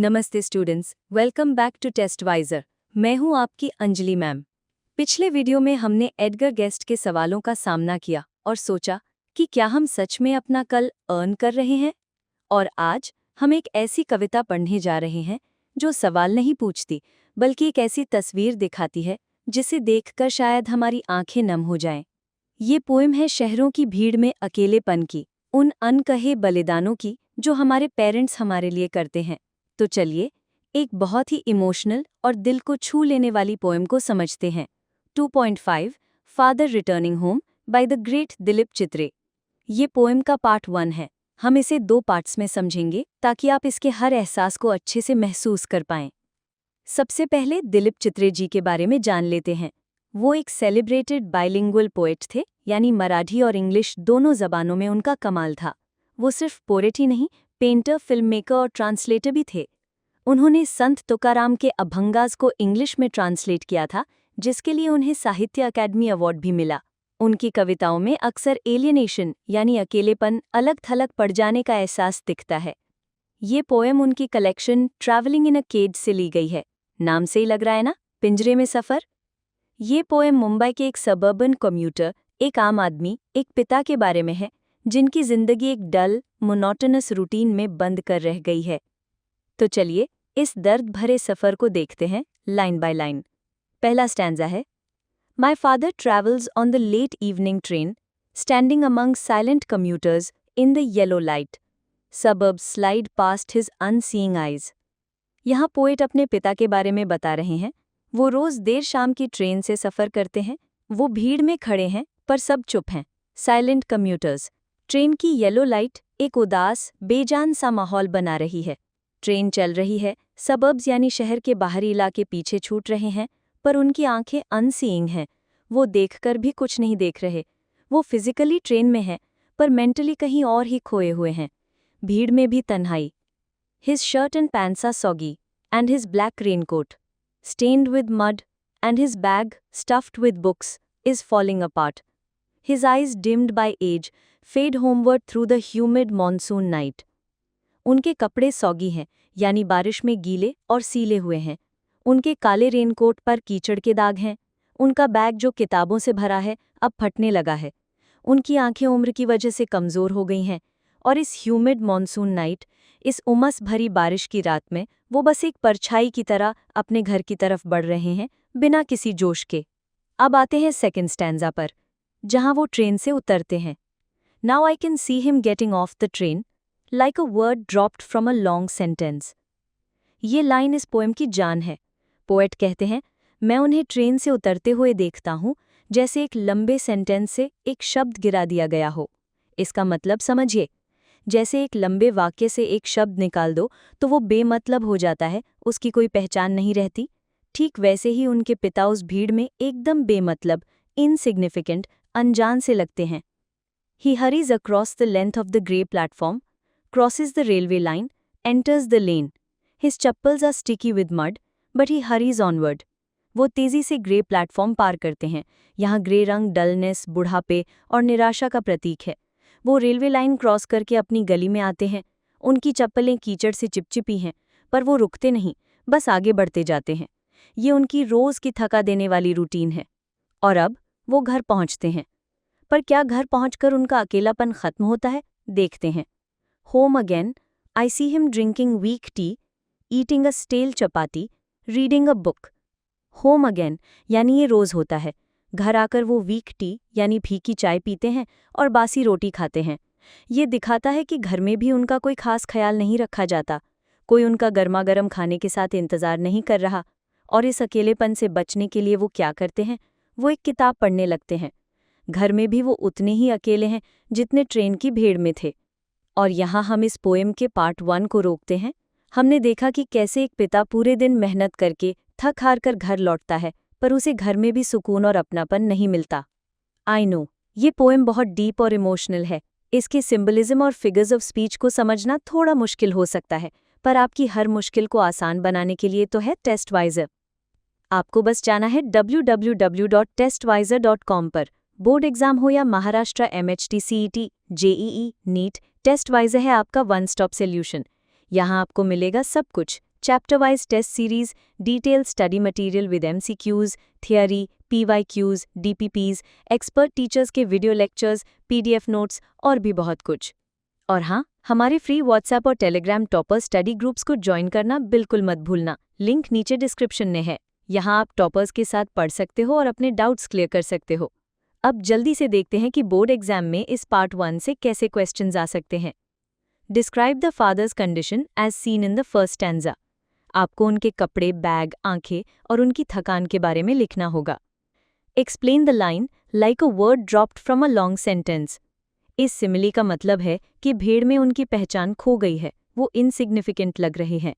नमस्ते students, welcome back to टेस्टवाइजर। मैं हूं आपकी अंजलि मैम। पिछले वीडियो में हमने एडगर गेस्ट के सवालों का सामना किया और सोचा कि क्या हम सच में अपना कल अर्न कर रहे हैं। और आज हम एक ऐसी कविता पढ़ने जा रहे हैं जो सवाल नहीं पूछती बल्कि एक ऐसी तस्वीर दिखाती है जिसे देखकर शायद हमारी आंखें नम हो जाएं। ये पोएम है शहरों की भीड़ में अकेलेपन की, उन अनकहे बलिदानों की जो हमारे पेरेंट्स हमारे लिए करते हैं। तो चलिए एक बहुत ही इमोशनल और दिल को छू लेने वाली पोएम को समझते हैं। 2.5 father returning home by the great Dilip Chitre. ये पोएम का पार्ट 1 है। हम इसे 2 पार्ट्स में समझेंगे ताकि आप इसके हर एहसास को अच्छे से महसूस कर पाएं। सबसे पहले दिलीप चित्रे जी के बारे में जान लेते हैं। वो एक सेलिब्रेटेड बाइलिंगुअल पोएट थे, यानी मराठी और इंग्लिश दोनों जबानों में उनका कमाल था। वो सिर्फ पोएट ही नहीं, पेंटर, फिल्म मेकर और ट्रांसलेटर भी थे। उन्होंने संत तुकाराम के अभंगास को इंग्लिश में ट्रांसलेट किया था, जिसके लिए उन्हें साहित्य अकादमी अवार्ड भी मिला। उनकी कविताओं में अक्सर एलियनेशन यानी अकेलेपन, अलग थलग पड़ जाने का एहसास दिखता है। ये पोएम उनकी collection travelling in a cage से ली गई है। नाम से ही लग रहा है ना, पिंजरे में सफ़र। ये पोएम मुंबई के एक सबर्बन कम्यूटर, एक आम आदमी, एक पिता के बारे में है जिनकी जिंदगी एक डल, मोनोटोनस रूटीन में बंद कर रह गई है। तो चलिए इस दर्द भरे सफ़र को देखते हैं लाइन बाय लाइन। पहला स्टैंजा है, my father travels on the late evening train, standing among silent commuters in the yellow light, suburbs slide past his unseeing eyes. यहाँ पोएट अपने पिता के बारे में बता रहे हैं। वो रोज़ देर शाम की ट्रेन से सफ़र करते हैं। वो भीड़ में खड़े हैं पर सब चुप हैं। Silent commuters. ट्रेन की येलो लाइट एक उदास, बेजान सा माहौल बना रही है। ट्रेन चल रही है, सबर्ब्स यानी शहर के बाहरी इलाके पीछे छूट रहे हैं, पर उनकी आंखें अनसीइंग हैं। वो देखकर भी कुछ नहीं देख रहे। वो फिजिकली ट्रेन में हैं, पर मेंटली कहीं और ही खोए हुए हैं। भीड़ में भी तन्हाई। His shirt and pants are soggy, and his black raincoat, stained with mud, and his bag, stuffed with books, is falling apart. His eyes dimmed by age, fade homeward through the humid monsoon night. उनके कपड़े सौगी हैं, यानी बारिश में गीले और सीले हुए हैं। उनके काले रेनकोट पर कीचड़ के दाग हैं। उनका बैग जो किताबों से भरा है अब फटने लगा है। उनकी आंखें उम्र की वजह से कमज़ोर हो गई हैं, और इस ह्यूमिड मॉनसून नाइट, इस उमस भरी बारिश की रात में वो बस एक परछाई की तरह अपने घर की तरफ बढ़ रहे हैं, बिना किसी जोश के। अब आते हैं सेकंड स्टैंजा पर, जहां वो ट्रेन से उतरते हैं। Now I can see him getting off the train like a word dropped from a long sentence। ये लाइन इस पोएम की जान है। पोएट कहते हैं, मैं उन्हें ट्रेन से उतरते हुए देखता हूँ जैसे एक लंबे सेंटेंस से एक शब्द गिरा दिया गया हो। इसका मतलब समझिए, जैसे एक लंबे वाक्य से एक शब्द निकाल दो तो वो बेमतलब हो जाता है, उसकी कोई पहचान नहीं रहती। ठीक वैसे ही उनके पिता उस भीड़ में एकदम बेमतलब, इनसिग्निफिकेंट, अनजान से लगते हैं। He hurries across the length of the grey platform, crosses the railway line, enters the lane. His chappals are sticky with mud, but he hurries onward. वो तेजी से ग्रे प्लेटफॉर्म पार करते हैं। यहाँ ग्रे रंग डलनेस, बुढ़ापे और निराशा का प्रतीक है। वो रेलवे लाइन क्रॉस करके अपनी गली में आते हैं। उनकी चप्पलें कीचड़ से चिपचिपी हैं, पर वो रुकते नहीं, बस आगे बढ़ते जाते हैं। ये उनकी रोज़ की थका देने वाली रूटीन है। और अब वो घर पहुँचते हैं। पर क्या घर पहुंचकर उनका अकेलापन खत्म होता है? देखते हैं। Home again, I see him drinking weak tea, eating a stale chapati, reading a book. Home again यानी ये रोज़ होता है। घर आकर वो वीक टी यानी फीकी चाय पीते हैं और बासी रोटी खाते हैं। ये दिखाता है कि घर में भी उनका कोई खास ख्याल नहीं रखा जाता। कोई उनका गर्मा गर्म खाने के साथ इंतज़ार नहीं कर रहा। और इस अकेलेपन से बचने के लिए वो क्या करते हैं? वो एक किताब पढ़ने लगते हैं। घर में भी वो उतने ही अकेले हैं जितने ट्रेन की भीड़ में थे। और यहाँ हम इस पोएम के पार्ट 1 को रोकते हैं। हमने देखा कि कैसे एक पिता पूरे दिन मेहनत करके थक हार कर घर लौटता है, पर उसे घर में भी सुकून और अपनापन नहीं मिलता। आई नो, ये पोएम बहुत डीप और इमोशनल है। इसके सिंबलिज्म और फिगर्स ऑफ स्पीच को समझना थोड़ा मुश्किल हो सकता है, पर आपकी हर मुश्किल को आसान बनाने के लिए तो है टेस्टवाइजर। आपको बस जाना है www.testwiser.com पर। बोर्ड एग्जाम हो या Maharashtra MHT CET JEE NEET, Testwiser है आपका वन स्टॉप सॉल्यूशन। यहाँ आपको मिलेगा सब कुछ, chapter-wise test series, detailed study material with MCQs, theory, PYQs, DPPs, expert teachers के video lectures, PDF notes और भी बहुत कुछ। और हाँ, हमारे फ्री व्हाट्सएप और टेलीग्राम टॉपर स्टडी ग्रुप्स को ज्वाइन करना बिल्कुल मत भूलना। लिंक नीचे डिस्क्रिप्शन में है। यहाँ आप टॉपर्स के साथ पढ़ सकते हो और अपने डाउट्स क्लियर कर सकते हो। अब जल्दी से देखते हैं कि बोर्ड एग्जाम में इस पार्ट 1 से कैसे क्वेश्चंस आ सकते हैं। Describe the father's condition as seen in the first stanza. आपको उनके कपड़े, बैग, आंखें और उनकी थकान के बारे में लिखना होगा। Explain the line like a word dropped from a long sentence. इस सिमिली का मतलब है कि भेड़ में उनकी पहचान खो गई है, वो इनसिग्निफिकेंट लग रहे हैं।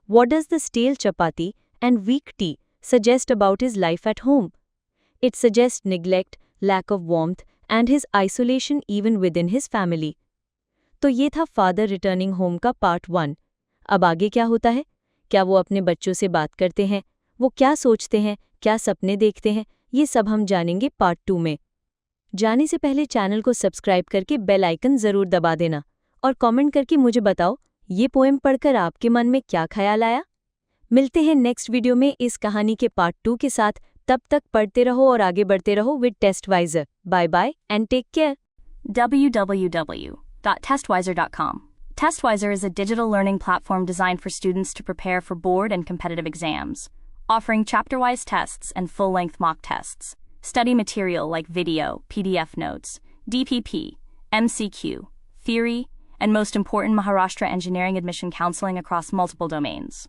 What does the stale chapati and weak tea suggest about his life at home? It suggests neglect, lack of warmth, and his isolation even within his family. तो ये था फादर रिटर्निंग होम का part 1। अब आगे क्या होता है? क्या वो अपने बच्चों से बात करते हैं? वो क्या सोचते हैं? क्या सपने देखते हैं? ये सब हम जानेंगे पार्ट 2 में। जाने से पहले चैनल को सब्सक्राइब करके बेल आइकन ज़रूर दबा देना और कमेंट करके मुझे बताओ ये पोएम पढ़कर आपके मन में क्या ख्याल आया। मिलते हैं नेक्स्ट वीडियो में इस कहानी के पार्ट 2 के साथ। तब तक पढ़ते रहो और आगे बढ़ते रहो with Testwiser. Bye bye and take care. www.testwiser.com. Testwiser is a digital learning platform designed for students to prepare for board and competitive exams, offering chapter-wise tests and full-length mock tests. Study material like video, PDF notes, DPP, MCQ, theory, and most important Maharashtra engineering admission counseling across multiple domains.